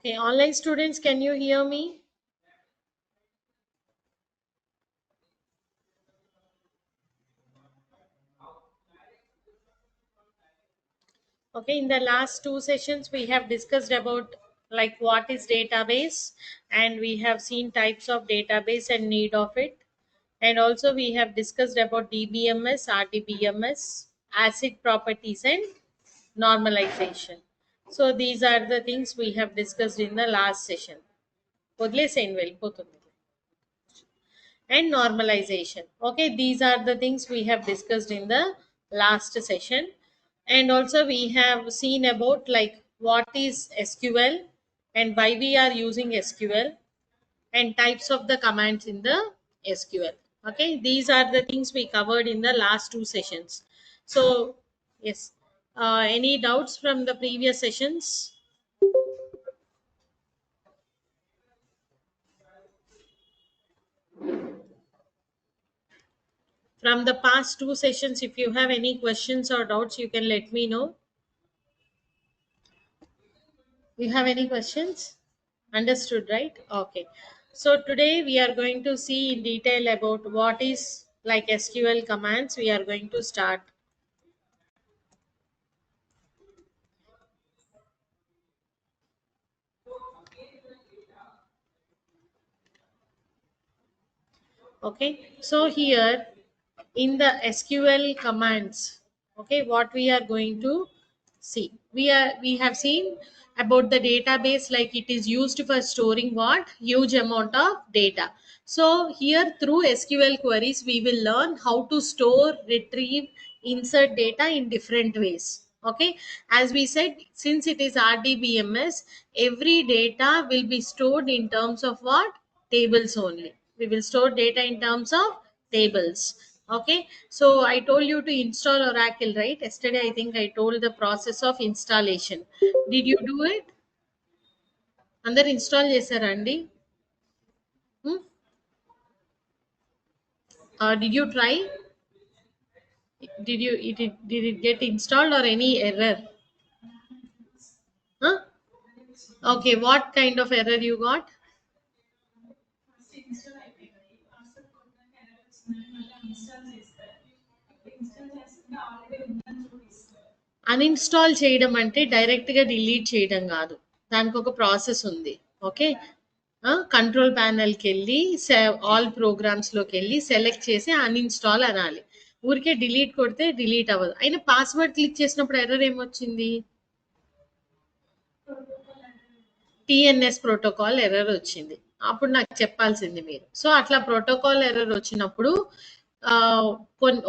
Okay, online students, can you hear me? Okay, in the last two sessions, we have discussed about like what is database, and we have seen types of database and need of it. And also we have discussed about DBMS, RDBMS, acid properties and normalization. So these are the things we have discussed in the last session. వదిలేసేయండి వెళ్ళిపోతుంది. And normalization. Okay, these are the things we have discussed in the last session. And also we have seen about like what is SQL and why we are using SQL and types of the commands in the SQL. Okay, these are the things we covered in the last two sessions. So yes, any doubts from the previous sessions? From the past two sessions, if you have any questions or doubts, you can let me know. You have any questions? Understood, right? Okay. So today we are going to see in detail about what is like SQL commands. We are going to start. Okay. So here in the SQL commands, okay, what we are going to see. We have seen about the database, like it is used for storing what huge amount of data. So here through SQL queries we will learn how to store, retrieve, insert data in different ways. Okay, as we said, since it is RDBMS, every data will be stored in terms of what tables only. We will store data in terms of tables. Okay, so I told you to install Oracle, right? Yesterday, I think I told the process of installation. Did you do it? అందరు install చేశారా అండి? Did you try? Did it get installed or any error? Huh? Okay, what kind of error you got? Uninstall చేయడం అంటే డైరెక్ట్‌గా delete చేయడం గాదు. దానికొక process ఉంది. ఓకే. కంట్రోల్ ప్యానెల్‌కెళ్ళి ఆల్ ప్రోగ్రామ్స్‌లోకెళ్ళి సెలెక్ట్ చేసి అన్‌ఇన్‌స్టాల్ అనాలి. ఊరికే డిలీట్ కొడితే డిలీట్ అవ్వదు. అయినా పాస్వర్డ్ క్లిక్ చేసినప్పుడు ఎర్రర్ ఏమొచ్చింది? టీఎన్ఎస్ ప్రోటోకాల్ ఎర్రర్ వచ్చింది. అప్పుడు నాకు చెప్పాల్సింది మీరు. సో అట్లా ప్రోటోకాల్ ఎర్రర్ వచ్చినప్పుడు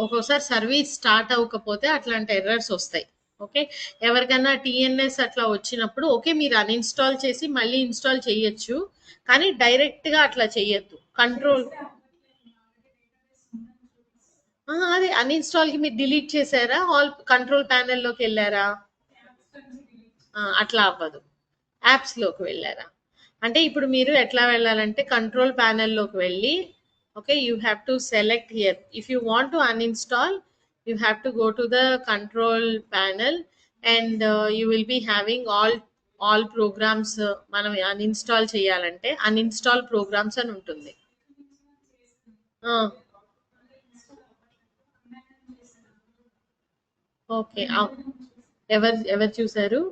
ఒక్కోసారి సర్వీస్ స్టార్ట్ అవ్వకపోతే అట్లాంటి ఎర్రర్స్ వస్తాయి. ఓకే, ఎవరికైనా టీఎన్ఎస్ అట్లా వచ్చినప్పుడు ఓకే మీరు అన్ఇన్స్టాల్ చేసి మళ్ళీ ఇన్స్టాల్ చేయొచ్చు, కానీ డైరెక్ట్గా అట్లా చేయొద్దు. కంట్రోల్ అదే అన్ఇన్స్టాల్కి మీరు డిలీట్ చేశారా, ఆల్ కంట్రోల్ ప్యానెల్లోకి వెళ్ళారా? అట్లా అవ్వదు. యాప్స్‌లోకి వెళ్లారా? అంటే ఇప్పుడు మీరు ఎట్లా వెళ్ళాలంటే కంట్రోల్ ప్యానెల్‌లోకి వెళ్ళి okay, you have to select here. If you want to uninstall, you have to go to the control panel and you will be having all programs. మనం అన్‌ఇన్‌స్టాల్ చేయాలంటే అన్‌ఇన్‌స్టాల్ ప్రోగ్రామ్స్ అని ఉంటుంది. ఆ! ఓకే. ఎవరు ఎవరు చూసారు?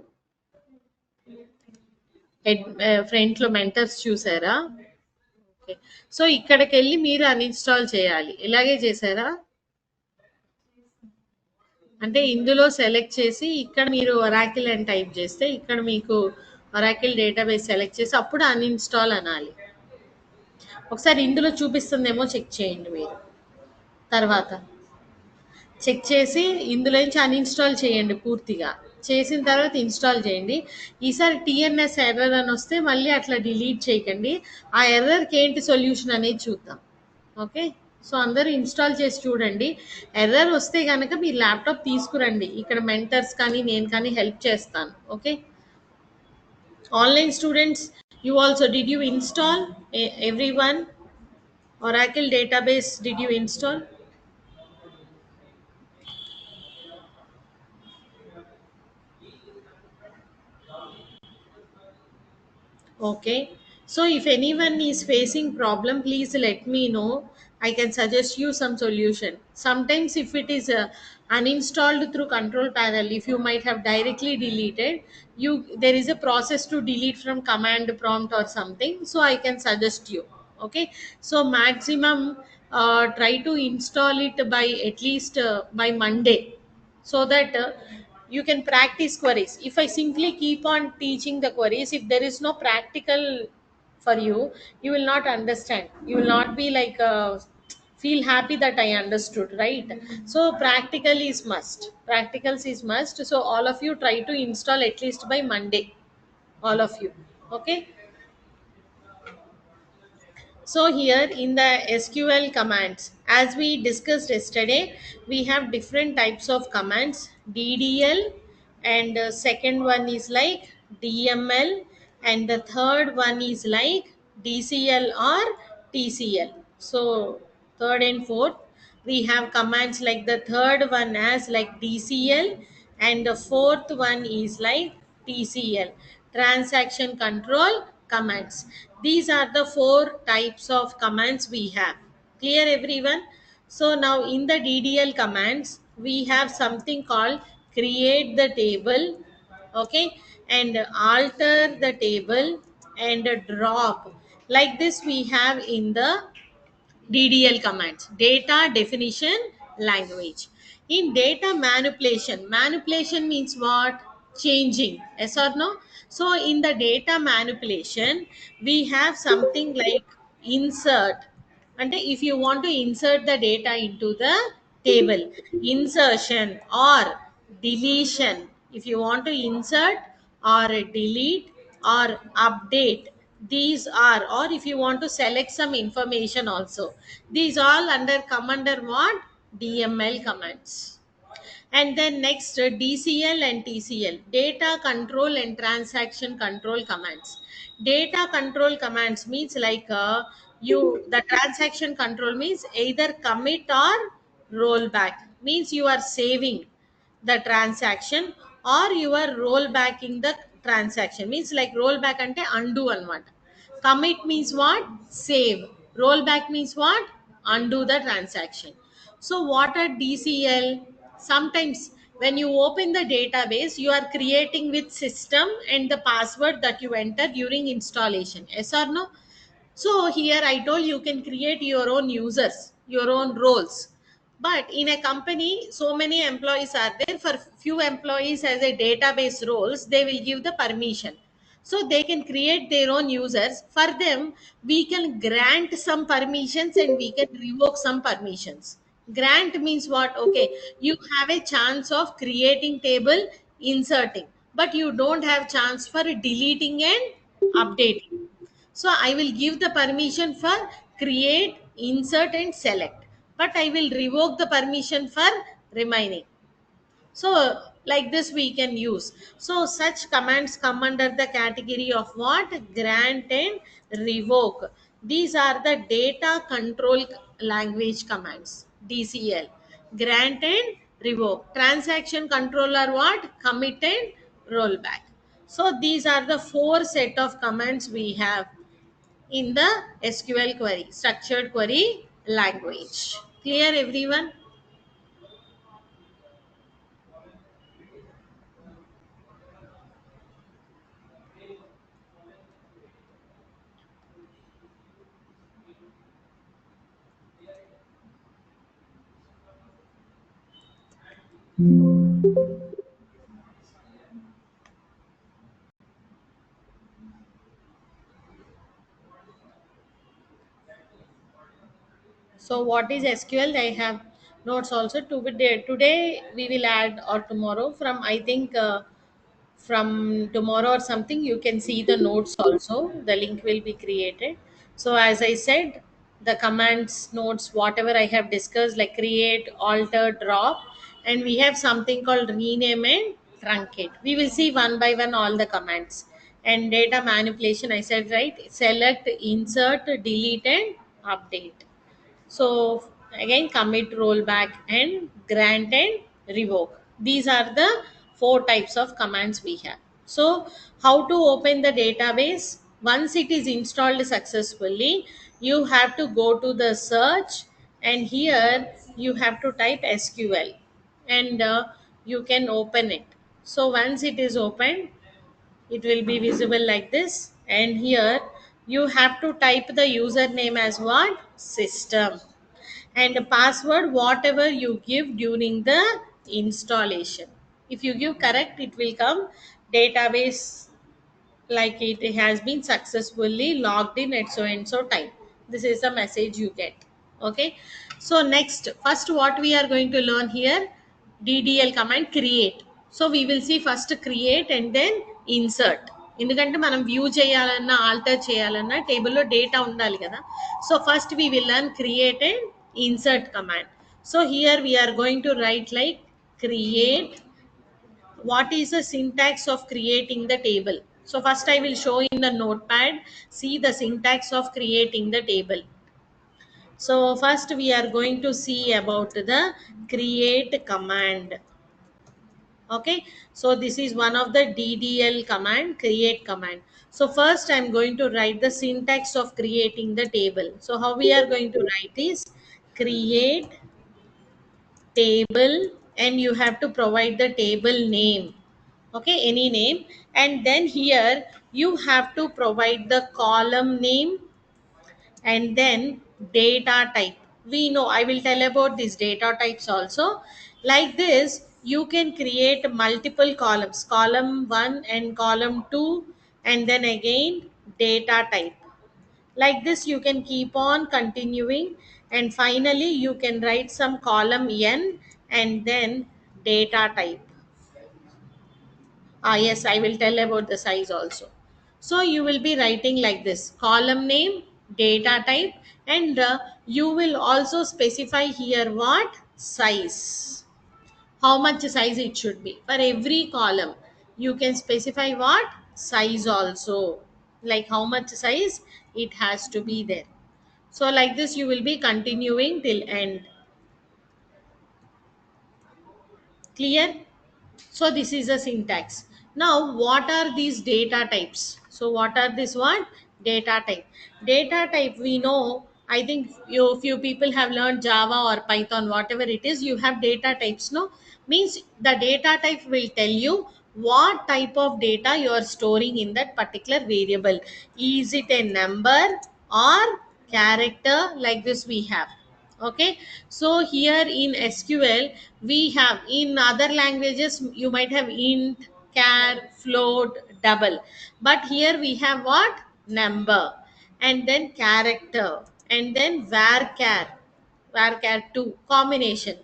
ఫ్రంట్‌లో మెంటర్స్ చూసారా? ఓకే. సో ఇక్కడికెళ్ళి మీరు అన్‌ఇన్‌స్టాల్ చేయాలి. ఇలాగే చేశారా? అంటే ఇందులో సెలెక్ట్ చేసి ఇక్కడ మీరు ఒరాకిల్ అని టైప్ చేస్తే ఇక్కడ మీకు ఒరాకిల్ డేటాబేస్ సెలెక్ట్ చేసి అప్పుడు అన్‌ఇన్‌స్టాల్ అనాలి. ఒకసారి ఇందులో చూపిస్తుందేమో చెక్ చేయండి మీరు. తర్వాత చెక్ చేసి ఇందులో నుంచి అన్‌ఇన్‌స్టాల్ చేయండి పూర్తిగా. చేసిన తర్వాత ఇన్‌స్టాల్ చేయండి. ఈసారి టీఎన్ఎస్ ఎర్రర్ అని వస్తే మళ్ళీ అట్లా డిలీట్ చేయకండి. ఆ ఎర్రర్‌కి ఏంటి సొల్యూషన్ అనేది చూద్దాం. ఓకే. సో అందరూ ఇన్‌స్టాల్ చేసి చూడండి. ఎర్రర్ వస్తే గనక మీ ల్యాప్‌టాప్ తీసుకురండి. ఇక్కడ మెంటర్స్ కానీ, నేను కానీ హెల్ప్ చేస్తాను. Okay. Online students, you also did you install everyone Oracle database? Did you install? Okay. So if anyone is facing problem, please let me know. I can suggest you some solution. Sometimes if it is uninstalled through control panel, if you might have directly deleted, you there is a process to delete from command prompt or something. So I can suggest you. Okay. So maximum try to install it by at least by Monday, so that you can practice queries. If I simply keep on teaching the queries, if there is no practical for you, you will not understand, you will not be like feel happy that I understood, right? So practical is must, practicals is must. So all of you try to install at least by Monday, all of you. Okay. So here in the SQL commands, as we discussed yesterday, we have different types of commands, DDL, and second one is like DML, and the third one is like DCL or TCL. So third and fourth, we have commands like the third one as like DCL, and the fourth one is like TCL, transaction control commands. These are the four types of commands we have. Clear everyone? So now in the DDL commands, we have something called create the table, okay, and alter the table, and drop. Like this we have in the DDL commands, data definition language. In data manipulation, manipulation means what? Changing. Yes or no? So in the data manipulation, we have something like insert. And if you want to insert the data into the table, insertion or deletion. If you want to insert or delete or update, these are, or if you want to select some information also, these all under come under what? DML commands. And then next, DCL and TCL, data control and transaction control commands. Data control commands means like the transaction control means either commit or rollback, means you are saving the transaction, or you are rollbacking the transaction, means like rollback ante undo anamata. Commit means what? Save. Rollback means what? Undo the transaction. So what are DCL? Sometimes when you open the database, you are creating with system and the password that you enter during installation. Yes or no? So here I told you can create your own users, your own roles. But in a company, so many employees are there. For few employees as a database roles, they will give the permission. So they can create their own users. For them, we can grant some permissions and we can revoke some permissions. Grant means what? Okay, you have a chance of creating table, inserting, but you don't have chance for deleting and updating. So I will give the permission for create, insert and select. But I will revoke the permission for remaining. So like this we can use. So such commands come under the category of what? Grant and revoke. These are the data control language commands, DCL. Grant and revoke. Transaction controller what? Commit and rollback. So these are the four set of commands we have in the SQL query, structured query language. Clear everyone? So what is SQL? I have notes also. Today we will add, or tomorrow from, I think from tomorrow or something, you can see the notes also. The link will be created. So as I said, the commands, notes, whatever I have discussed, like create, alter, drop, and we have something called rename and truncate. We will see one by one all the commands. And data manipulation, I said, right? Select, insert, delete and update. So again, commit, rollback, and grant and revoke. These are the four types of commands we have. So how to open the database? Once it is installed successfully, you have to go to the search, and here you have to type SQL, and you can open it. So once it is opened, it will be visible like this, and here you have to type the username as what? System, and the password whatever you give during the installation. If you give correct, it will come database, like it has been successfully logged in at so and so time. This is the message you get. Okay, so next, first what we are going to learn here, ddl command create. So we will see first create and then insert. ఎందుకంటే మనం view చేయాలన్నా alter చేయాలన్నా టేబుల్లో data ఉండాలి కదా. So first we will learn create and insert command. So here we are going to write like create. What is the syntax of creating the table? So first I will show in the notepad, see the syntax of creating the table. So first we are going to see about the create command. Okay, so this is one of the ddl command, create command. So first I'm going to write the syntax of creating the table. So how we are going to write is create table, and you have to provide the table name. Okay, any name, and then here you have to provide the column name, and then data type. We know, I will tell about these data types also. Like this you can create multiple columns, column 1 and column 2, and then again data type. Like this you can keep on continuing, and finally you can write some column n, and then data type. Ah, yes, I will tell about the size also. So you will be writing like this, column name, data type, and you will also specify here what size, how much size it should be. For every column, you can specify what size also, like how much size it has to be there. So like this, you will be continuing till end. Clear? So this is a syntax. Now what are these data types? So what are this one? Data type. Data type, we know, I think few people have learned Java or Python, whatever it is, you have data types, no? Means the data type will tell you what type of data you are storing in that particular variable. Is it a number or character? Like this we have. Okay, so here in SQL we have, in other languages you might have int, char, float, double, but here we have what? Number, and then character, and then varchar 2 combination,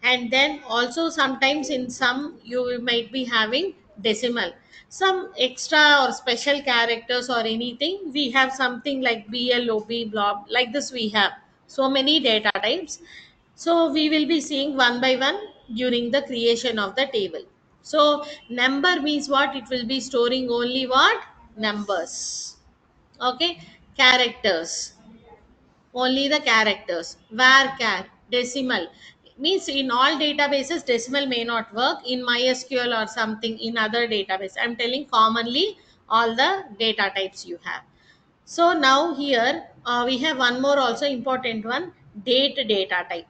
and then also sometimes in some you might be having decimal, some extra or special characters or anything. We have something like blob, blob, like this we have so many data types. So we will be seeing one by one during the creation of the table. So number means what? It will be storing only what? Numbers. Okay, characters, only the characters. Varchar, decimal, means in all databases decimal may not work, in MySQL or something in other database I'm telling commonly all the data types you have. So now here we have one more also important one, date data type.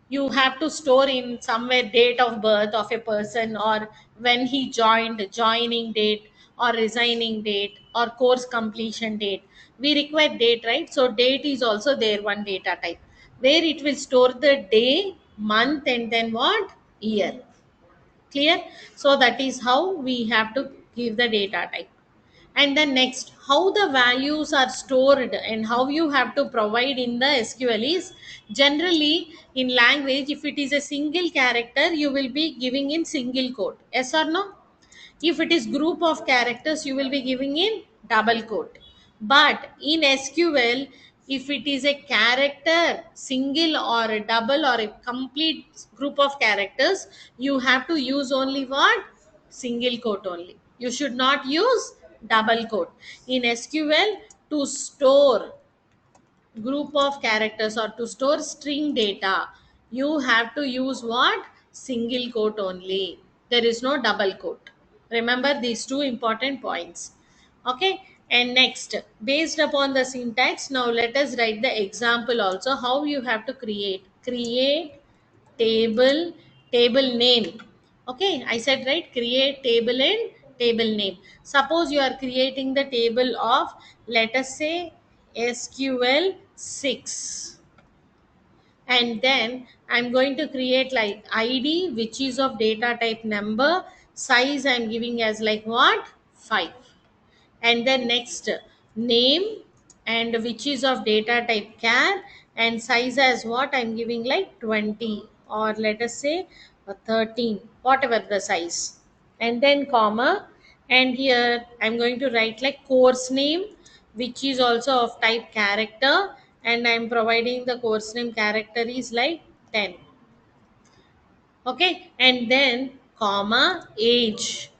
You have to store in somewhere date of birth of a person, or when he joined, joining date, or resigning date, or course completion date. We require date, right? So date is also there, one data type, where it will store the day, month, and then what? Year. Clear? So that is how we have to give the data type. And then next, how the values are stored and how you have to provide in the SQL is, generally in language if it is a single character you will be giving in single quote, yes or no? If it is group of characters you will be giving in double quote. But in SQL, if it is a character single or a double or a complete group of characters, you have to use only what? Single quote only. You should not use double quote. In SQL, to store group of characters or to store string data, you have to use what? Single quote only. There is no double quote. Remember these two important points. Okay, And next, based upon the syntax, now let us write the example also how you have to create table, table name. Okay, I said right, create table and table name. Suppose you are creating the table of, let us say, SQL 6, and then I'm going to create like ID, which is of data type number, size I'm giving as like what, 5, and then next, name, and which is of data type char, and size as what I'm giving like 20, or let us say 13, whatever the size, and then comma, and here I'm going to write like course name, which is also of type character, and I'm providing the course name character is like 10. Okay, and then comma age,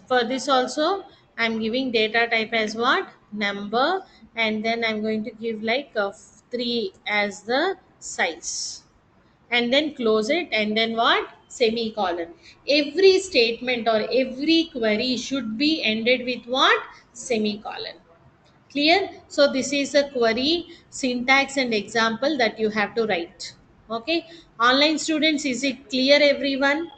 for this also I'm giving data type as what, number, and then I'm going to give like a 3 as the size, and then close it, and then what, semicolon. Every statement or every query should be ended with what, semicolon. Clear? So this is a query syntax and example that you have to write. Okay, online students, is it clear everyone?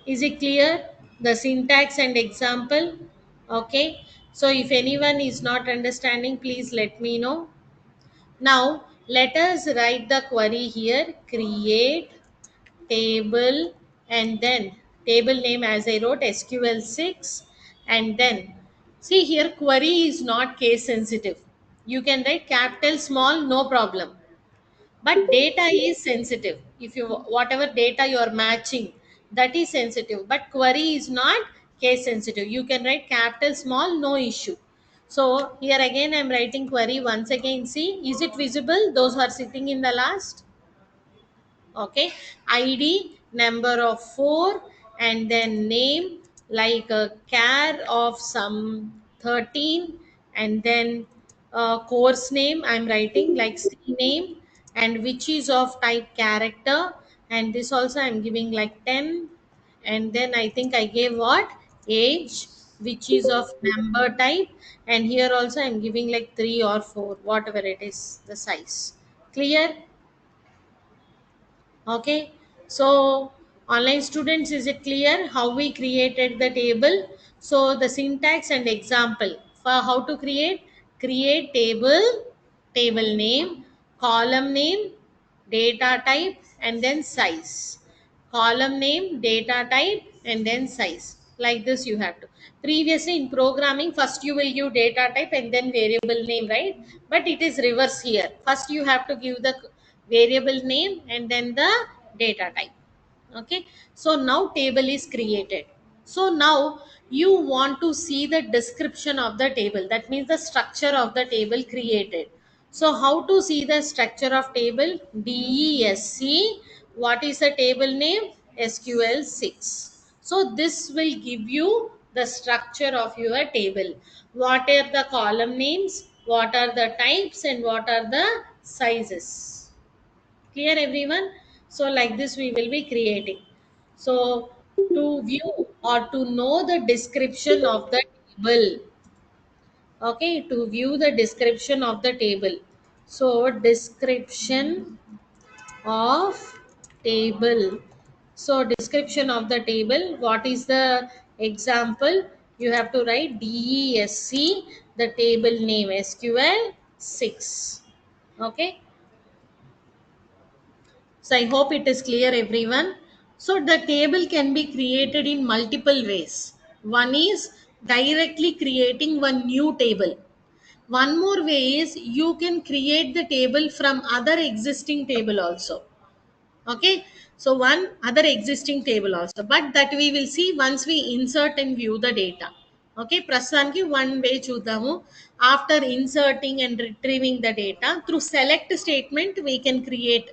Is it clear? The syntax and example? Okay. So if anyone is not understanding, please let me know. Now, let us write the query here. Create table, and then table name as I wrote SQL 6, and then see here, query is not case sensitive. You can write capital small, no problem, but data is sensitive. If you, whatever data you are matching, that is sensitive, but query is not case sensitive. You can write capital small, no issue. So here again I'm writing query once again. See, is it visible, those who are sitting in the last? Okay, ID number of 4, and then name like a care of some 13, and then course name I'm writing like C name, and which is of type character, and this also I'm giving like 10, and then I think I gave what, age, which is of number type, and here also I'm giving like 3 or 4, whatever it is the size. Clear? Okay, so online students, is it clear how we created the table? So the syntax and example for how to create table, table name, column name, data type, and then size. Column name, data type, and then size. Like this you have to. Previously in programming, first you will give data type and then variable name, right? But it is reverse here. First you have to give the variable name and then the data type. Okay, so now table is created. So now you want to see the description of the table, that means the structure of the table created. So how to see the structure of table? DESC, what is the table name? SQL 6. So this will give you the structure of your table. What are the column names, what are the types, and what are the sizes? Clear everyone? So like this we will be creating. So to view or to know the description of the table, okay, to view the description of the table, so description of table, so description of the table, what is the example? You have to write DESC, the table name SQL 6. Okay, so I hope it is clear, everyone. So the table can be created in multiple ways. One is directly creating one new table. One more way is you can create the table from other existing table also. Okay, so one other existing table also, but that we will see once we insert and view the data. Okay, ప్రస్తుతానికి one way చూద్దాము. After inserting and retrieving the data through select statement we can create.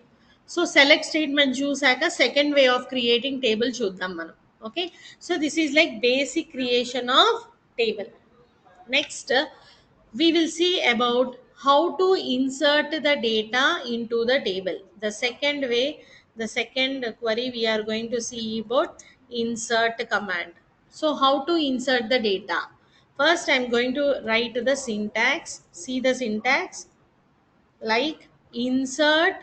So select statement చూసాక second way of creating table చూద్దాం మనం. Okay, so this is like basic creation of table. Next, we will see about how to insert the data into the table. The second way, the second query we are going to see about insert command. So how to insert the data? First, I'm going to write the syntax. See the syntax, like insert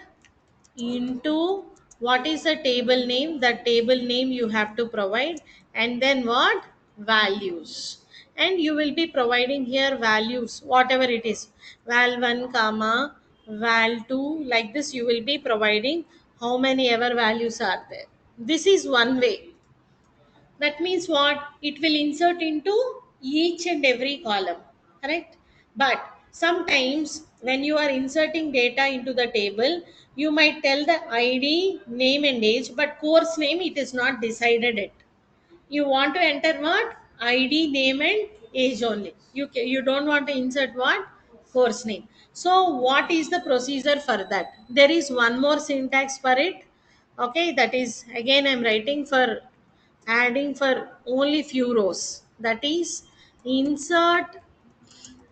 into, what is the table name? The table name you have to provide, and then what? Values. And you will be providing here values, whatever it is, val1 comma val2, like this you will be providing how many ever values are there. This is one way. That means what? It will insert into each and every column, correct? But sometimes when you are inserting data into the table, you might tell the id, name and age, but course name it is not decided yet. You want to enter what? Id, name and age only. You don't want to insert what? Course name. So what is the procedure for that? There is one more syntax for it. Okay, that is, again I'm writing for adding for only few rows. That is, insert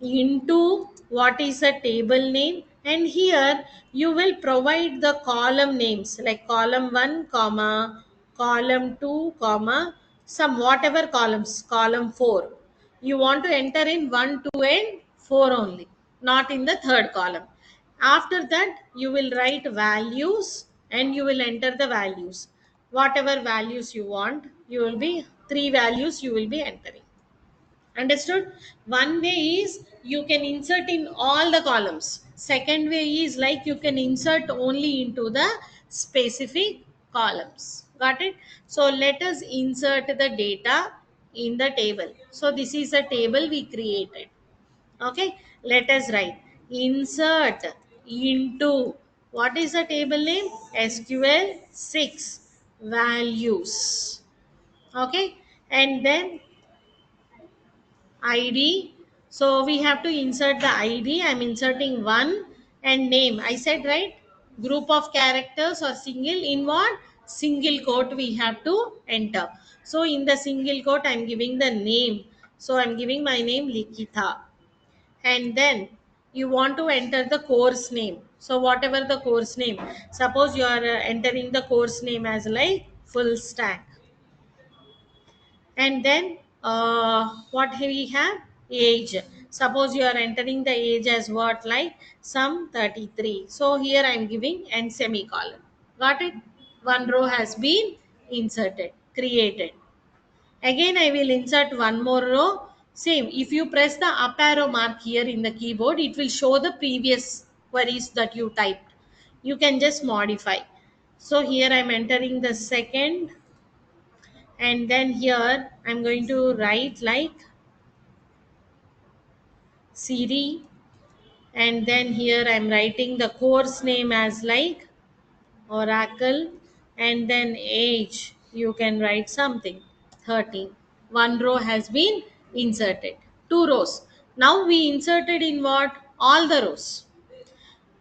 into, what is the table name, and here you will provide the column names, like column 1 comma column 2 comma some whatever columns, column 4 you want to enter in 1 2 and 4 only, not in the third column. After that you will write values, and you will enter the values, whatever values you want. You will be, three values you will be entering. Understood? One way is you can insert in all the columns. Second way is like you can insert only into the specific columns. Got it? So let us insert the data in the table. So this is a table we created. Okay, let us write insert into, what is the table name? SQL 6 values. Okay, and then ID. So we have to insert the ID. I'm inserting one, and name. I said right. Group of characters or single, in what? Single quote we have to enter. So in the single quote, I'm giving the name. So I'm giving my name Likitha. And then you want to enter the course name. So whatever the course name. Suppose you are entering the course name as like full stack. And then what we have? Age. Suppose you are entering the age as what, like some 33, so here I am giving and semicolon. Got it? One row has been inserted, created. Again I will insert one more row. Same, if you press the up arrow mark here in the keyboard, it will show the previous queries that you typed. You can just modify. So here I am entering the second, and then here I'm going to write like Siri, and then here I'm writing the course name as like Oracle, and then age you can write something 13. One row has been inserted, two rows. Now we inserted in what? All the rows.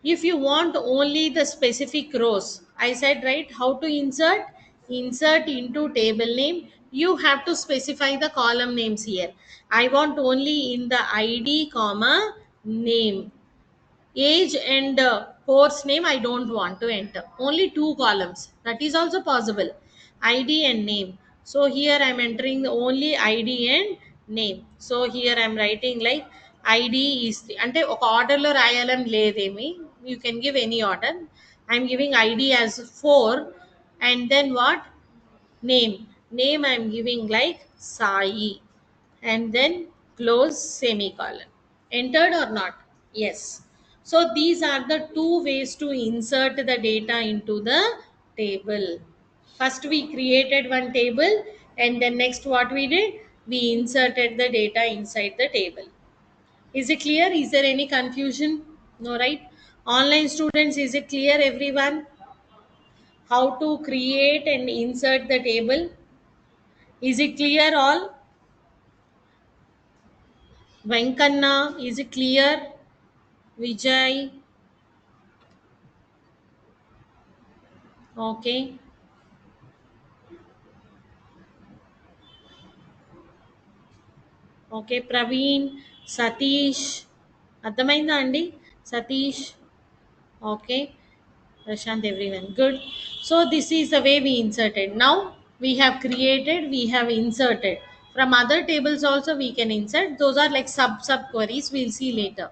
If you want only the specific rows, I said right, how to insert? Insert into table name, you have to specify the column names here. I want only in the id comma name. Age and course name I don't want to enter, only two columns. That is also possible, id and name. So here I'm entering the only id and name. So here I'm writing like id is అంటే ఒక ఆర్డర్లో రాయాలని లేదేమి, you can give any order. I'm giving id as 4, and then what? Name. Name I'm giving like Sai, and then close semicolon. Entered or not? Yes. So these are the two ways to insert the data into the table. First we created one table, and then next what we did? We inserted the data inside the table. Is it clear? Is there any confusion? No, right? Online students, is it clear everyone? How to create and insert the table? Is it clear all? Venkanna, is it clear? Vijay, okay. Okay Praveen, Satish, అర్థమైందా అండి? Satish, okay, Prashant, everyone good. So this is the way we inserted. Now we have created, we have inserted. From other tables also we can insert. Those are like sub queries, we'll see later.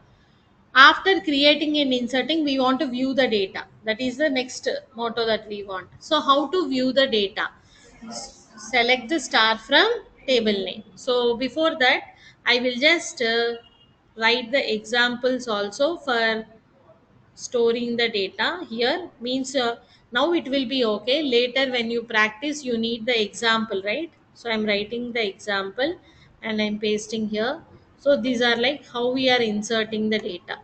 After creating and inserting, we want to view the data. That is the next motto that we want. So how to view the data? Select the star from table name. So before that, I will just write the examples also for storing the data here. Means now it will be okay. Later when you practice, you need the example, right? So I'm writing the example and I'm pasting here. So these are like how we are inserting the data.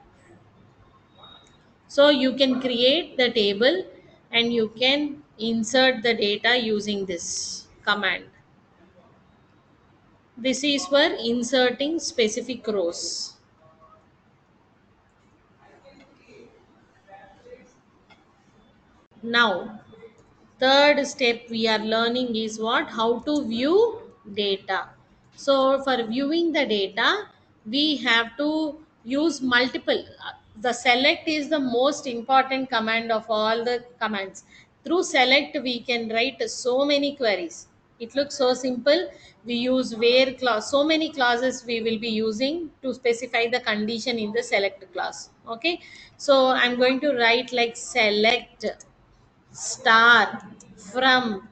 So you can create the table and you can insert the data using this command. This is for inserting specific rows. Now, third step we are learning is what? How to view data. So for viewing the data, we have to use multiple. The select is the most important command of all the commands. Through select, we can write so many queries. It looks so simple. We use where clause. So many clauses we will be using to specify the condition in the select clause. Okay. So I'm going to write like select star from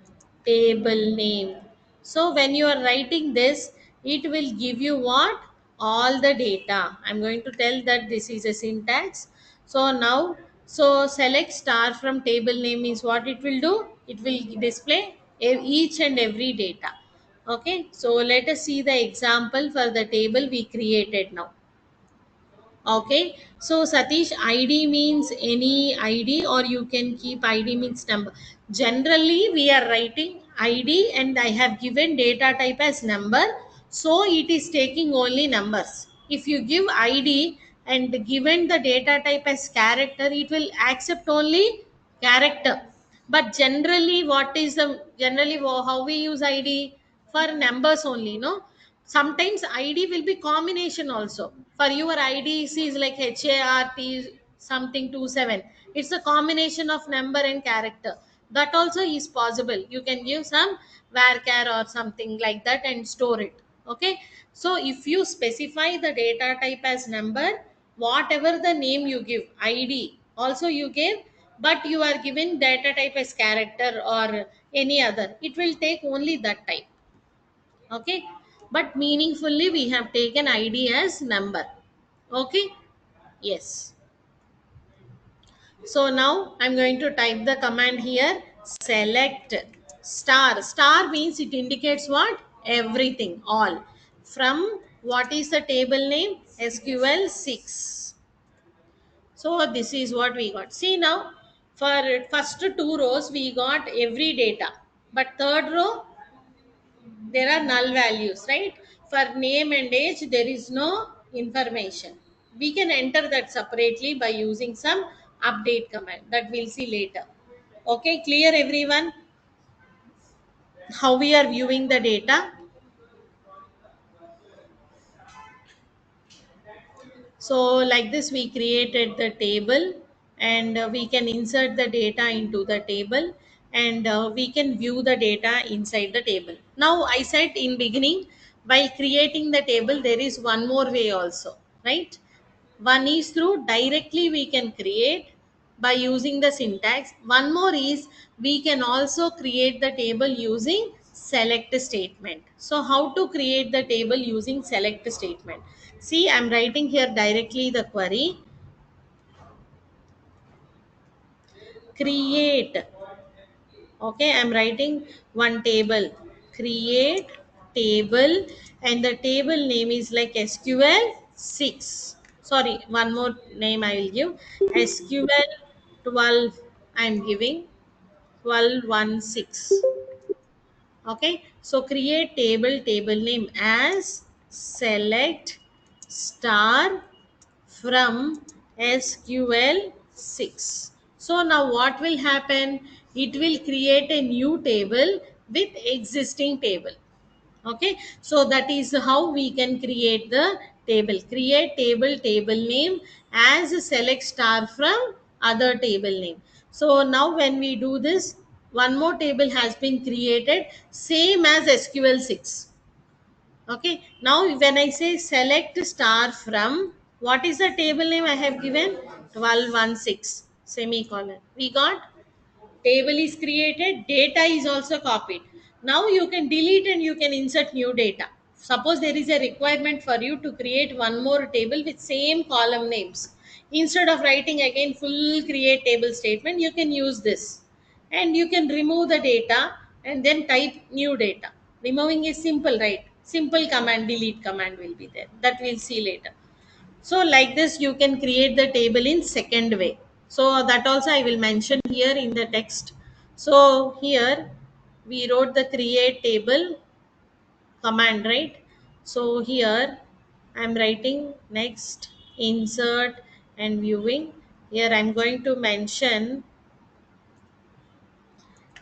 table name. So when you are writing this, it will give you what? All the data. I'm going to tell that this is a syntax. So now, so select star from table name is what it will do? It will display each and every data. Okay, so let us see the example for the table we created now. Okay, so Satish, ID means any ID, or you can keep ID means number. Generally, we are writing ID and I have given data type as number, so it is taking only numbers. If you give ID and given the data type as character, it will accept only character. But generally, what is the generally how we use ID for numbers only, no? Sometimes ID will be combination also. For your ID is like HART something 27. It's a combination of number and character. That also is possible. You can give some varchar or something like that and store it. Okay. So if you specify the data type as number, whatever the name you give, ID also you give, but you are given data type as character or any other, it will take only that type. Okay, but meaningfully we have taken id as number. Okay, yes. So now I'm going to type the command here. Select star. Star means it indicates what? Everything, all. From what is the table name? SQL 6. So this is what we got. See now, for first two rows we got every data, but third row there are null values, right? For name and age there is no information. We can enter that separately by using some update command that we'll see later. Okay, clear everyone, how we are viewing the data? So like this we created the table, and we can insert the data into the table, and we can view the data inside the table. Now I said in beginning, while creating the table there is one more way also, right? One is through directly we can create by using the syntax. One more is we can also create the table using select statement. So how to create the table using select statement? See, I'm writing here directly the query. Create. Okay, I'm writing one table. Create table, and the table name is like SQL 6. Sorry, one more name I will give. SQL 12. I'm giving 1216. Okay, so create table, table name as select star from SQL 6. So now what will happen? It will create a new table with existing table. Okay, so that is how we can create the table. Create table, table name as a select star from other table name. So now when we do this, one more table has been created, same as SQL 6. Okay, now when I say select star from, what is the table name I have given? 1216 semicolon. We got table is created, data is also copied. Now you can delete and you can insert new data. Suppose there is a requirement for you to create one more table with same column names. Instead of writing again full create table statement, you can use this. And you can remove the data and then type new data. Removing is simple, right? Simple command, delete command will be there. That we'll see later. So like this you can create the table in second way. So that also I will mention here in the text. So here we wrote the create table command, right? So here I'm writing next insert and viewing. Here I'm going to mention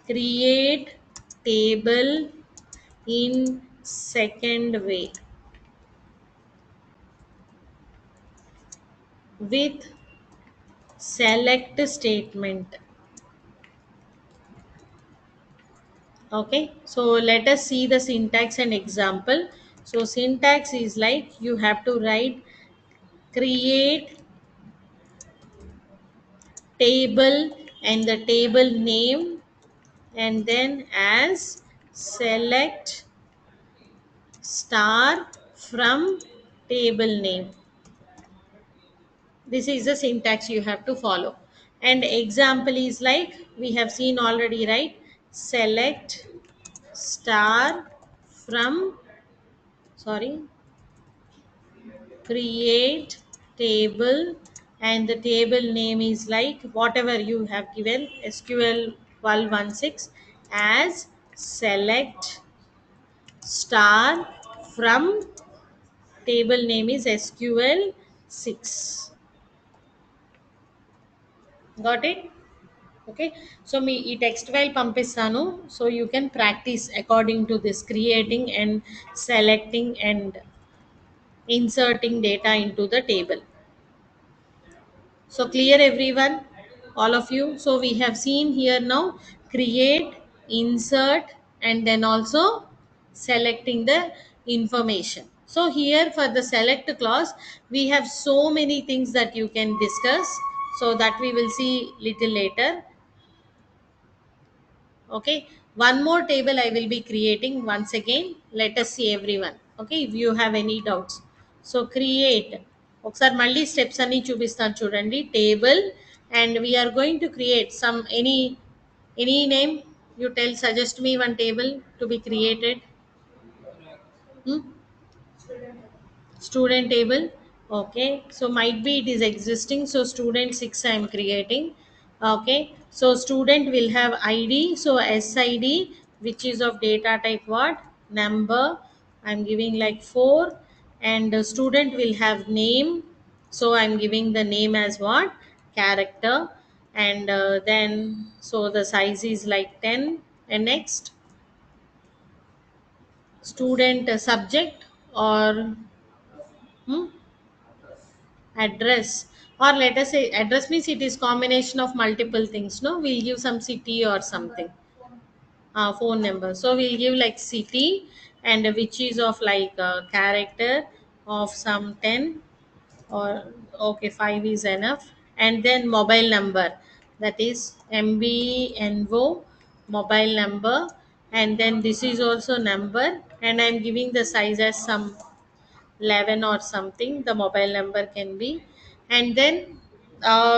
create table in second way with select statement. Okay, so let us see the syntax and example. So syntax is like you have to write create table and the table name, and then as select star from table name. This is the syntax you have to follow. And example is like we have seen already, right? Select star from, sorry, create table, and the table name is like whatever you have given, SQL 1216, as select star from table name is SQL 6. Got it? Okay, so me ఈ text file పంపిస్తాను, so you can practice according to this creating and selecting and inserting data into the table. So clear everyone, all of you. So we have seen here now create, insert, and then also selecting the information. So here for the select clause, we have so many things that you can discuss. So that we will see little later. Okay, one more table I will be creating once again. Let us see everyone. Okay, if you have any doubts, so create ఒకసారి మళ్ళీ steps అన్ని చూపిస్తాను చూడండి. Table, and we are going to create some any name. You tell, suggest me one table to be created. Student table. Okay, so might be it is existing, so student 6 I am creating. Okay, so student will have id, so sid, which is of data type what, number. I'm giving like 4. And the student will have name, so I'm giving the name as what, character. And then so the size is like 10. And next, student subject, or hmm, address, or let us say address means it is combination of multiple things, no, we'll give some city or something. Phone number, so we'll give like city, and which is of like character of some 10, or okay, 5 is enough. And then mobile number, that is mbno mobile number. And then this is also number, and I'm giving the size as some 11 or something, the mobile number can be. And then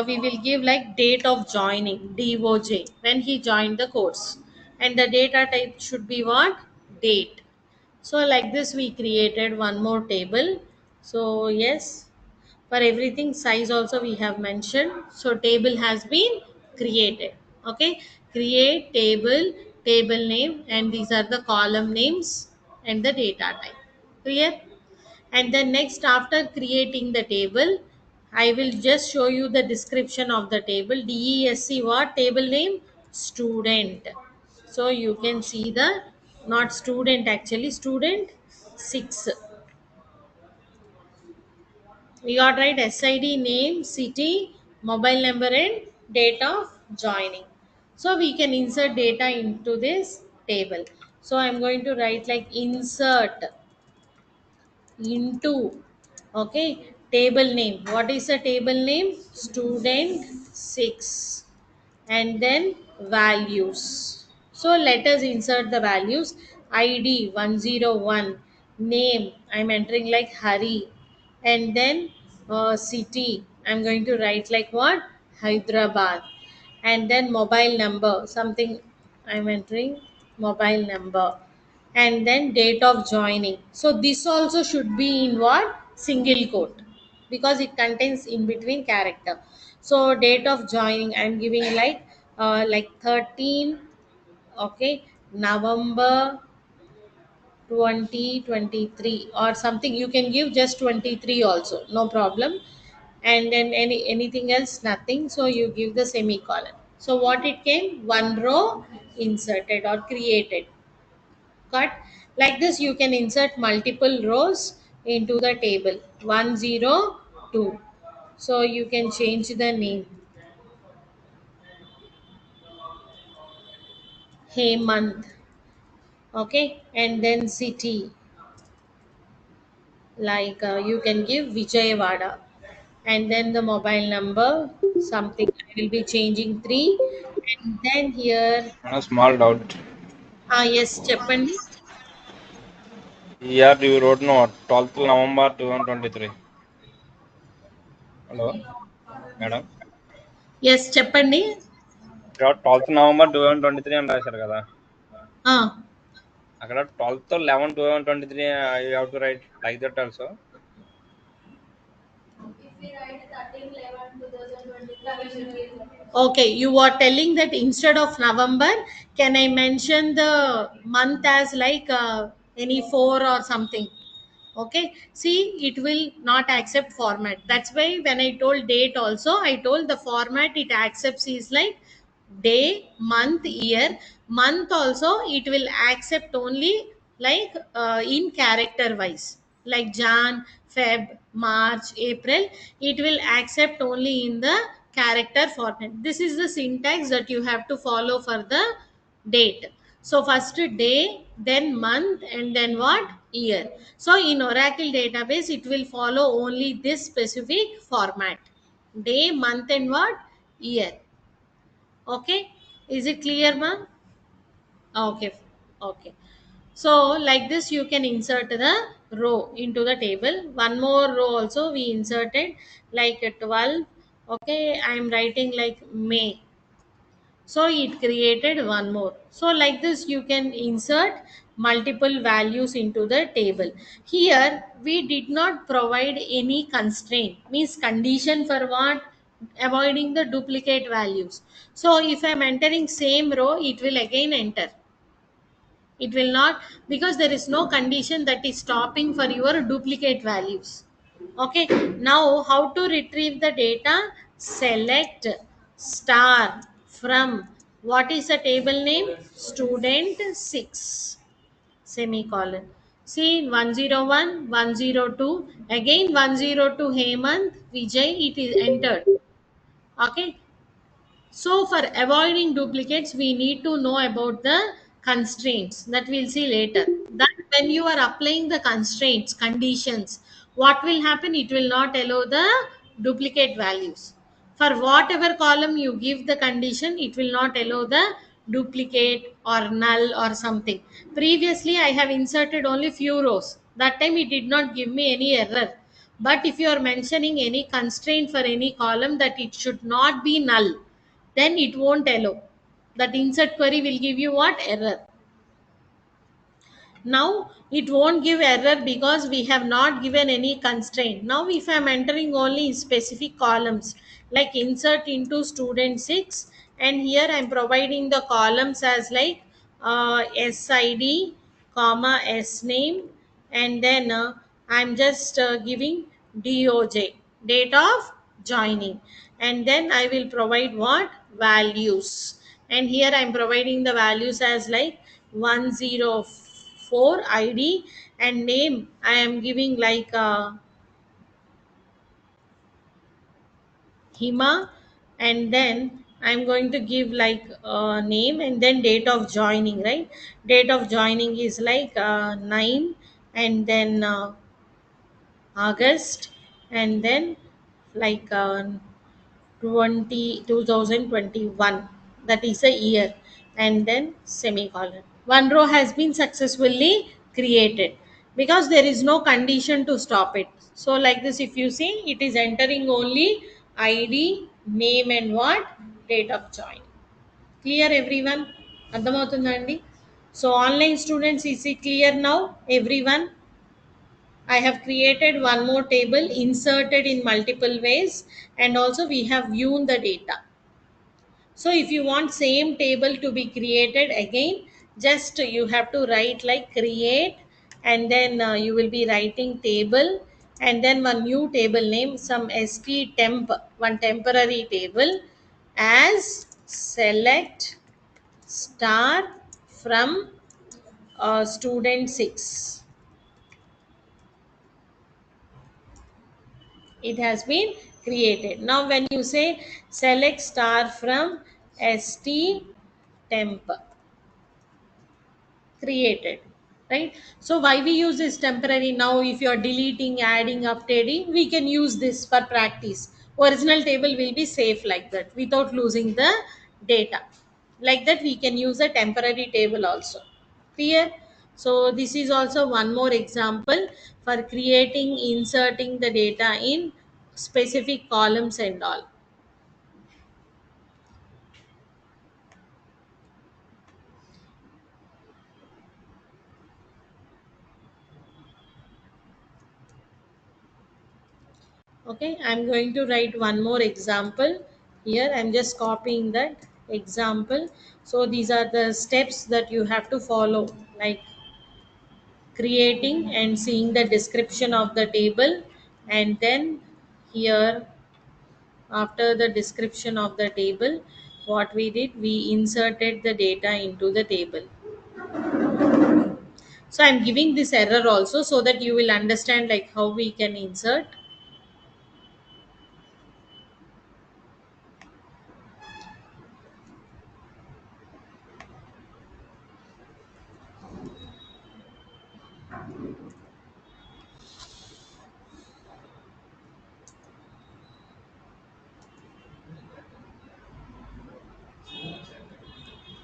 we will give like date of joining, doj, when he joined the course. And the data type should be what, date. So like this we created one more table. So yes, for everything size also we have mentioned, so table has been created. Okay, create table, table name, and these are the column names and the data type. Clear? And then next, after creating the table, I will just show you the description of the table. DESC, what table name, student. So you can see the, not student actually, student 6. We got right, SID, name, city, mobile number, and date of joining. So we can insert data into this table. So I'm going to write like insert into, okay, table name. What is the table name? Student 6. And then values. So let us insert the values. ID 101, name I'm entering like Hari, and then city I'm going to write like what? Hyderabad. And then mobile number, something I'm entering mobile number. And then date of joining. So this also should be in what? Single quote, because it contains in between character. So date of joining I'm giving like 13, okay, November 2023 or something. You can give just 23 also, no problem. And then anything else, nothing, so you give the semicolon. So what it came? One row inserted or created. Cut. Like this you can insert multiple rows into the table. 102, so you can change the name. Hemant, okay, and then city, you can give Vijayawada. And then the mobile number, something I will be changing 3. And then here, A small doubt. yes, Cheppandi. Here you wrote no 12th November 2023. Hello, madam. Yes, Cheppandi. ఇక్కడ 12th November 2023 అని రాశారు కదా. Ah, అక్కడ 12th 11 2023 you have to write like that also. okay, you are telling that instead of November, can I mention the month as any 4 or something? Okay, see, it will not accept format. That's why when I told date also, I told the format it accepts is like day, month, year. Month also it will accept only in character wise, like Jan, Feb, March, April. It will accept only in the character format. This is the syntax that you have to follow for the date. So first day, then month, and then what? Year. So in Oracle database it will follow only this specific format: day, month, and what? Year. Okay, is it clear, ma'am? Okay, okay. So like this you can insert the row into the table. One more row also we inserted, like 12. Okay, I am writing like May, so it created one more. So like this you can insert multiple values into the table. Here we did not provide any constraint, means condition for what? Avoiding the duplicate values. So if I'm entering same row, it will again enter. It will not, because there is no condition that is stopping for your duplicate values. Okay, now how to retrieve the data? Select star from, what is the table name? Student 6, semicolon. See, 101, 102, again 102 Hemant, Vijay, it is entered. Okay, so for avoiding duplicates, we need to know about the constraints that we'll see later. That when you are applying the constraints, conditions, what will happen? It will not allow the duplicate values. For whatever column you give the condition, it will not allow the duplicate or null or something. Previously, I have inserted only few rows. That time it did not give me any error. But if you are mentioning any constraint for any column that it should not be null, then it won't allow. That insert query will give you what? Error. Now it won't give error because we have not given any constraint. Now if I'm entering only specific columns, like insert into student 6, and here I'm providing the columns as sid comma s name, and then I'm just giving doj, date of joining, and then I will provide what? Values. And here I'm providing the values as like 104 id, and name I am giving Hima, and then I'm going to give name, and then date of joining, right? Date of joining is 9, and then August, and then like 2021, that is a year, and then semicolon. One row has been successfully created because there is no condition to stop it. So like this, if you see, it is entering only id, name, and what, date of join. Clear everyone? అర్థమవుతుందండి? So online students, is it clear now everyone? I have created one more table, inserted in multiple ways, and also we have viewed the data. So if you want same table to be created again, just you have to write like create, and then you will be writing table, and then one new table name, some st temp, one temporary table, as select star from student 6. It has been created. Now when you say select star from st temp, created, right? So why we use this temporary? Now if you are deleting, adding, updating, we can use this for practice. Original table will be safe like that without losing the data. Like that we can use a temporary table also. Clear? So this is also one more example for creating, inserting the data in specific columns and all. Okay, I'm going to write one more example here. I'm just copying that example. So these are the steps that you have to follow, like creating and seeing the description of the table, and then here, after the description of the table, what we did, we inserted the data into the table. So I'm giving this error also so that you will understand like how we can insert.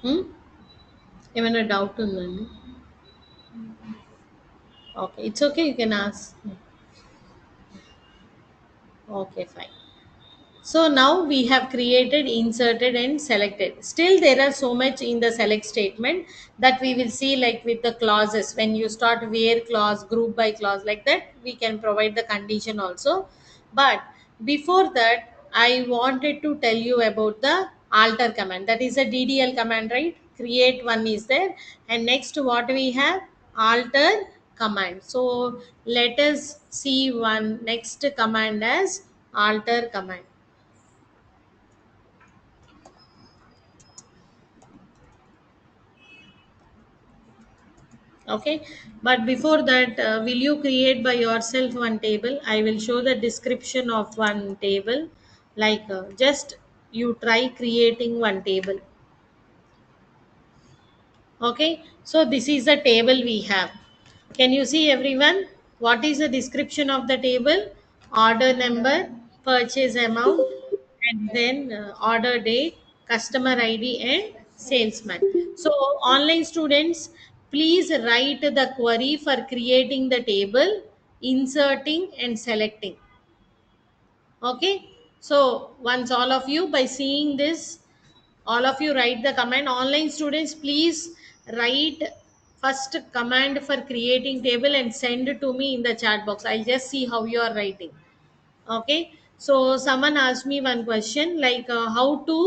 Hmm? ఏమైనా doubt ఉందండి? Okay, it's okay. You can ask. Okay, fine. So now we have created, inserted, and selected. Still, there are so much in the select statement that we will see, like with the clauses. When you start where clause, group by clause, like that, we can provide the condition also. But before that, I wanted to tell you about the alter command. That is a DDL command, right? Create one is there, and next what we have, alter command. So let us see one next command as alter command. Okay, but before that, will you create by yourself one table? I will show the description of one table. Like just you try creating one table. Okay, so this is the table we have. Can you see everyone? What is the description of the table? Order number, purchase amount, and then order date, customer ID, and salesman. So, online students, please write the query for creating the table, inserting, and selecting. Okay, so once all of you, by seeing this, all of you write the command. Online students, please write first command for creating table and send it to me in the chat box. I'll just see how you are writing. Okay, so someone asked me one question like how to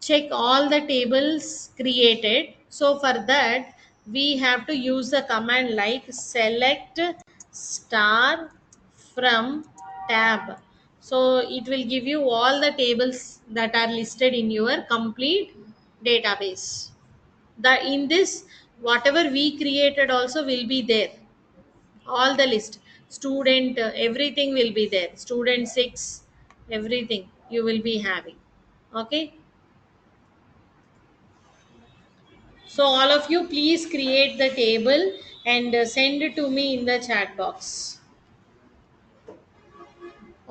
check all the tables created. So for that, we have to use the command like select star from tab. So it will give you all the tables that are listed in your complete database. The in this, whatever we created also will be there, all the list, student, everything will be there, student 6, everything you will be having. Okay, so all of you please create the table and send it to me in the chat box.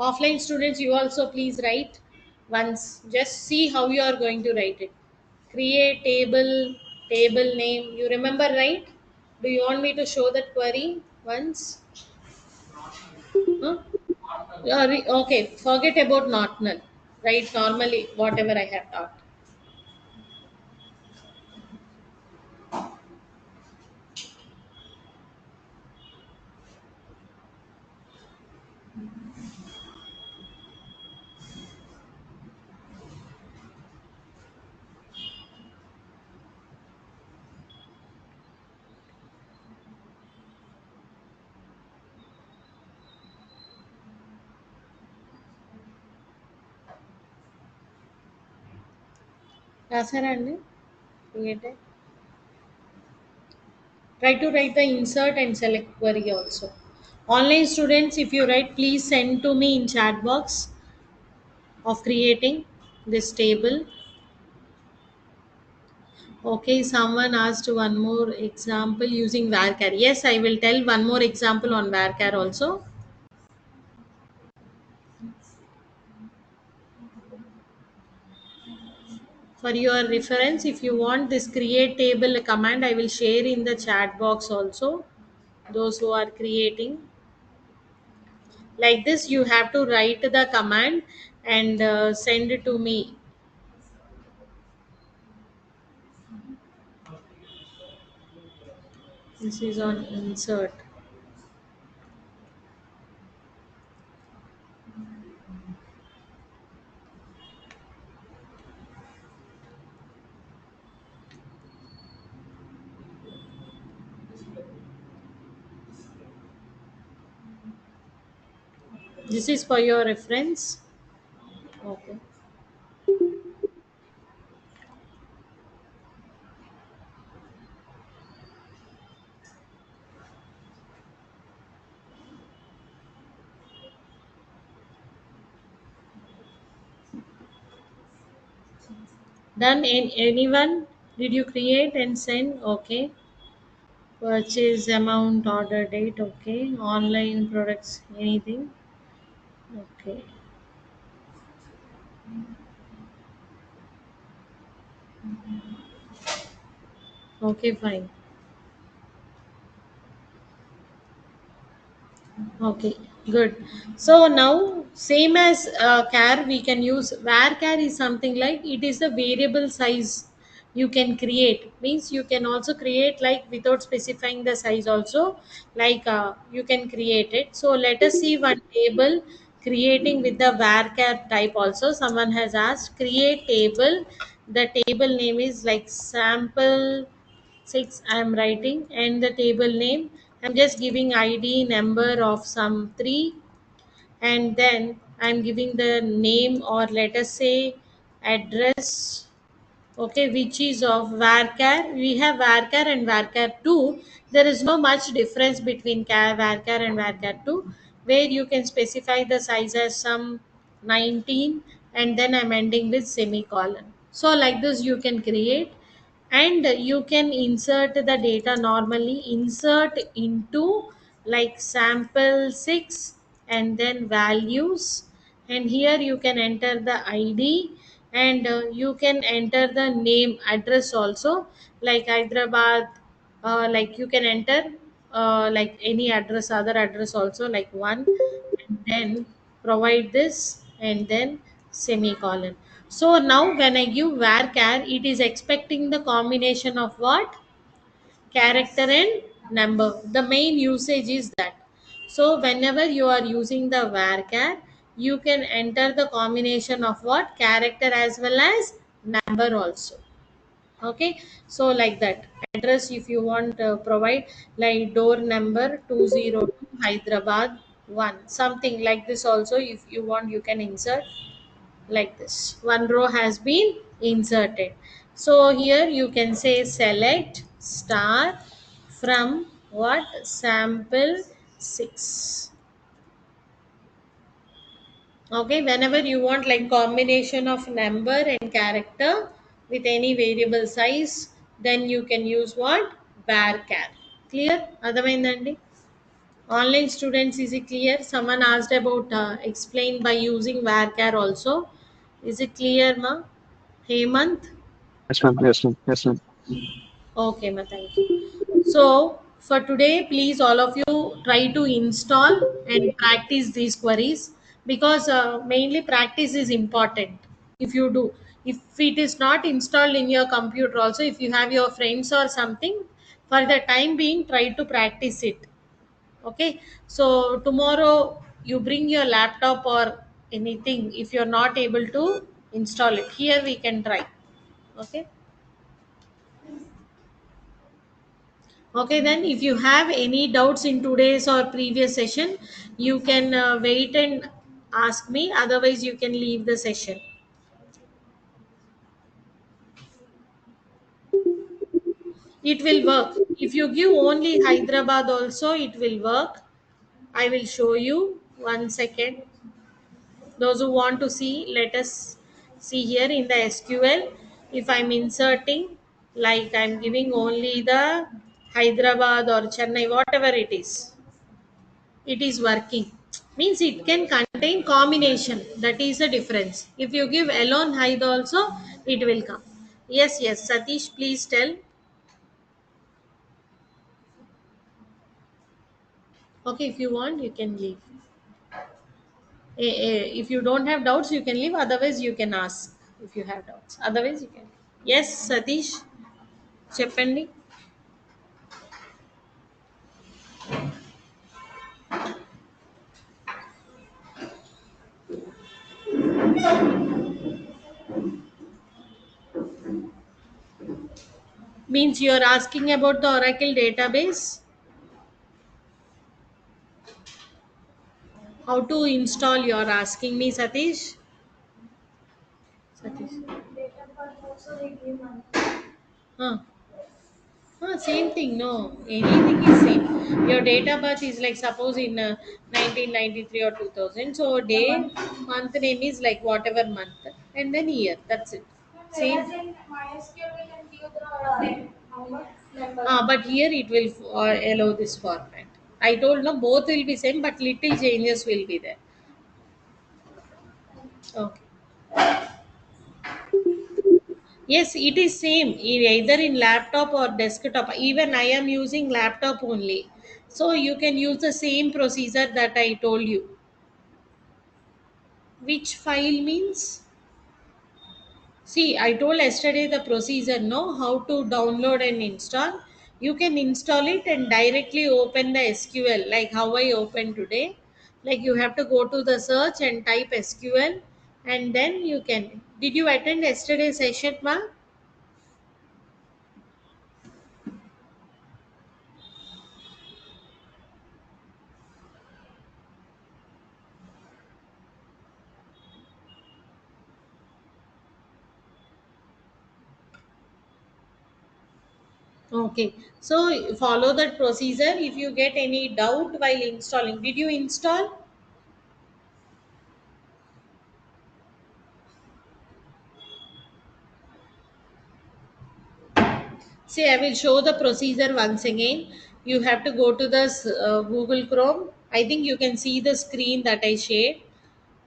Offline students, you also please write once. Just see how you are going to write it. Create table, table name, you remember, right? Do you want me to show that query once? Huh? Okay, forget about not null. Right, normally whatever I have taught. రాసారా అండి? Create. Try to write the insert and select query also. Online students, if you write, please send to me in chat box of creating this table. Okay, someone asked one more example using varchar. Yes, I will tell one more example on varchar also. For your reference, if you want this create table command, I will share in the chat box also. Those who are creating like this, you have to write the command and send it to me. This is on insert. This is for your reference. Okay. Done in anyone? Did you create and send? Okay. Purchase amount, order date. Okay. Online products. Anything? Okay. Okay, fine. Okay, good. So now, same as char, we can use where char is something like it is the variable size you can create. Means you can also create like without specifying the size also, like you can create it. So let us see one table creating with the varchar type also. Someone has asked create table. The table name is like sample 6 I am writing, and the table name I'm just giving ID number of some 3, and then I'm giving the name, or let us say address. Okay, which is of varchar. We have varchar and varchar 2. There is no much difference between varchar and varchar 2, where you can specify the size as some 19, and then I'm ending with semicolon. So like this you can create, and you can insert the data normally. Insert into like sample 6 and then values, and here you can enter the ID, and you can enter the name, address also, like Hyderabad. Like you can enter like any address, other address also, like one, and then provide this, and then semicolon. So now when I give varchar, it is expecting the combination of what? Character and number. The main usage is that. So whenever you are using the varchar, you can enter the combination of what? Character as well as number also. Okay, so like that. Address, if you want, provide like door number 202 Hyderabad 1, something like this also. If you want, you can insert like this. One row has been inserted. So here you can say select star from what? Sample 6. Okay, whenever you want like combination of number and character with any variable size, then you can use what? Varchar. Clear? అర్థమైందండి? Online students, is it clear? Someone asked about explain by using varchar also. Is it clear, ma? Hemant? Yes, ma'am. Yes, ma'am. Yes, ma'am. Okay, ma, thank you. So, for today, please all of you try to install and practice these queries, because mainly practice is important. If you do, if it is not installed in your computer, also, if you have your friends or something, for the time being, try to practice it. Okay, so tomorrow you bring your laptop or anything. If you're not able to install it, here we can try. Okay. Okay, then if you have any doubts in today's or previous session, you can wait and ask me. Otherwise, you can leave the session. It will work. If you give only Hyderabad also, it will work. I will show you. 1 second. Those who want to see, let us see here in the SQL. If I'm inserting, like I'm giving only the Hyderabad or Chennai, whatever it is, it is working. Means it can contain combination. That is the difference. If you give alone Hyde also, it will come. Yes, yes. Satish, please tell. Okay, if you want, you can leave. If you don't have doubts, you can leave. Otherwise, you can ask if you have doubts. Otherwise, you can. Yes, Satish. Cheppandi. Means you are asking about the Oracle database. How to install? You are asking me, Satish. Satish. Huh. Same thing. No, anything is same. Your date of birth is like suppose in 1993 or 2000. So day, month name is like whatever month, and then year. That's it. Same. But here it will allow this format. I told no both will be same, but little changes will be there. Okay. Yes, it is same either in laptop or desktop. Even I am using laptop only. So you can use the same procedure that I told you. Which file means? See, I told yesterday the procedure, no, how to download and install. You can install it and directly open the SQL, like how I opened today. Like you have to go to the search and type SQL, and then you can. Did you attend yesterday's session, ma? Okay, so follow that procedure. If you get any doubt while installing, did you install? See, I will show the procedure once again. You have to go to the Google Chrome. I think you can see the screen that I shared.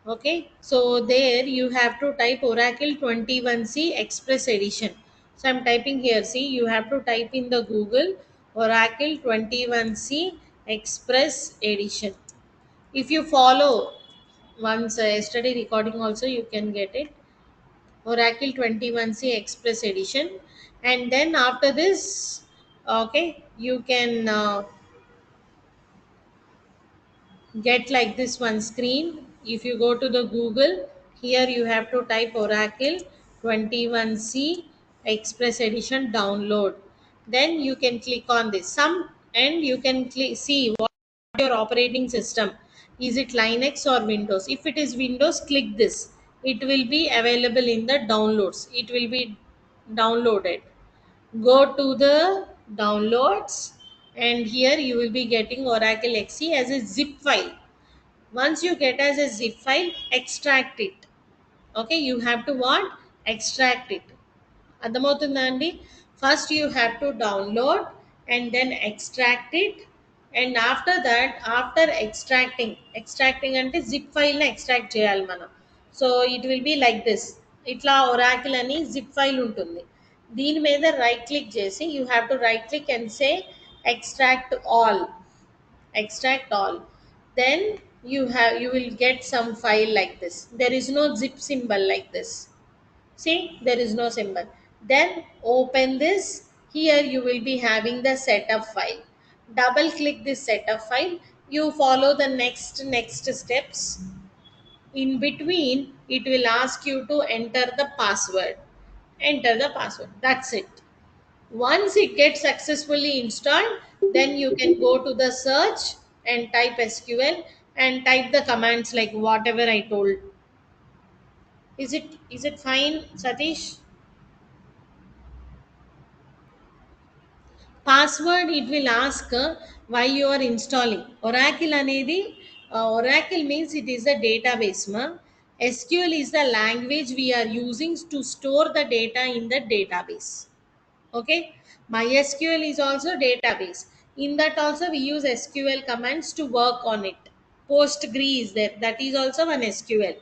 Okay, so there you have to type Oracle 21C Express Edition. So I'm typing here. See, you have to type in the Google Oracle 21C Express Edition. If you follow once yesterday recording also, you can get it. Oracle 21C Express Edition, and then after this, okay, you can get like this one screen. If you go to the Google, here you have to type Oracle 21C Express Edition download. Then you can click on this. Some and you can see what your operating system is. It Linux or Windows? If it is Windows, click this. It will be available in the downloads. It will be downloaded. Go to the downloads, and here you will be getting Oracle XE as a zip file. Once you get as a zip file, extract it. Okay, you have to what? Extract it. అర్థమవుతుందా అండి? First you have to download and then extract it, And after that, after extracting అంటే zip file ని extract చేయాలి మనం. So it will be like this. ఇట్లా oracle అని zip file ఉంటుంది. దీని మీద రైట్ క్లిక్ చేసి you have to right click and say extract all. Extract all. Then you will get some file like this. There is no zip symbol like this. See, there is no symbol. Then open this. Here you will be having the setup file. Double click this setup file. You follow the next steps. In between, it will ask you to enter the password. Enter the password. That's it. Once it gets successfully installed, then you can go to the search and type SQL and type the commands like whatever I told. Is it fine, Satish? Password it will ask while you are installing. Oracle anedi Oracle means it is a database ma. SQL is the language we are using to store the data in the database. Okay, MySQL is also database. In that also we use SQL commands to work on it. Postgre is there, that is also an SQL.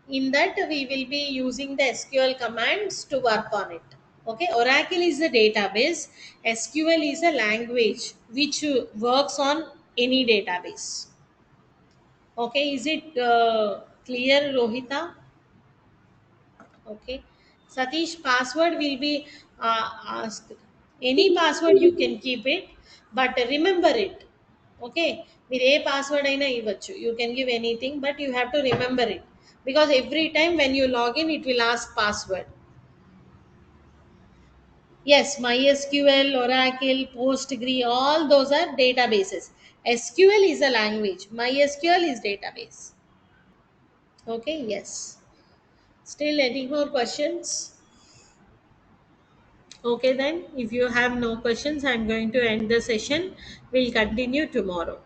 In that we will be using the SQL commands to work on it. Okay, Oracle is the database. SQL is a language which works on any database. Okay, is it clear, Rohita? Okay, Satish, password will be asked. Any password you can keep it, but remember it. Okay, మీరు ఏ password అయినా ఇవ్వచ్చు, you can give anything, but you have to remember it, because every time when you log in it will ask password. Yes, MySQL, Oracle, Postgre, all those are databases. SQL is a language, MySQL is database. Okay, yes. Still any more questions? Okay, then, if you have no questions, I'm going to end the session. We'll continue tomorrow.